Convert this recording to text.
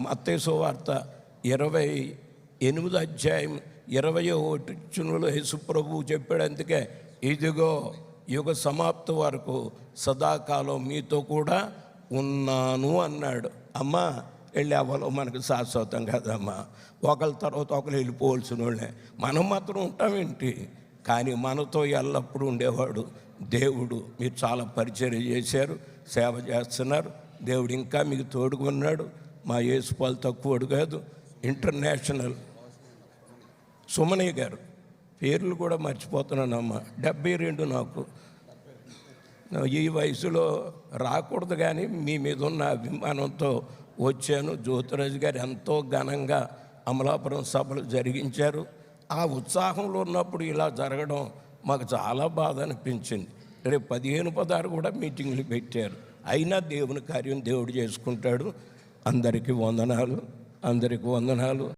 మత్తయి సువార్త 28వ అధ్యాయం 21 యేసు ప్రభువు చెప్పాడు. అందుకే ఇదిగో యుగ సమాప్తి వరకు సదాకాలం మీతో కూడా ఉన్నాను అన్నాడు. అమ్మా వెళ్ళి అవ్వలో మనకు శాశ్వతం కదమ్మా, ఒకళ్ళ తర్వాత ఒకరు వెళ్ళిపోవలసిన వాళ్ళే. మనం మాత్రం ఉంటామేంటి? కానీ మనతో ఎల్లప్పుడూ ఉండేవాడు దేవుడు. మీరు చాలా పరిచర్య చేశారు, సేవ చేస్తున్నారు. దేవుడు ఇంకా మీకు తోడుకున్నాడు. మా యేసుపాలు తక్కువడు కాదు. ఇంటర్నేషనల్ సుమనయ్య గారు పేర్లు కూడా మర్చిపోతున్నానమ్మా. 72 నాకు. ఈ వయసులో రాకూడదు కానీ మీ మీద ఉన్న అభిమానంతో వచ్చాను. జ్యోతిరాజు గారు ఎంతో ఘనంగా అమలాపురం సభలు జరిగించారు. ఆ ఉత్సాహంలో ఉన్నప్పుడు ఇలా జరగడం మాకు చాలా బాధ అనిపించింది. రేపు 15-16 కూడా మీటింగ్లు పెట్టారు. అయినా దేవుని కార్యం దేవుడు చేసుకుంటాడు. అందరికీ వందనాలు.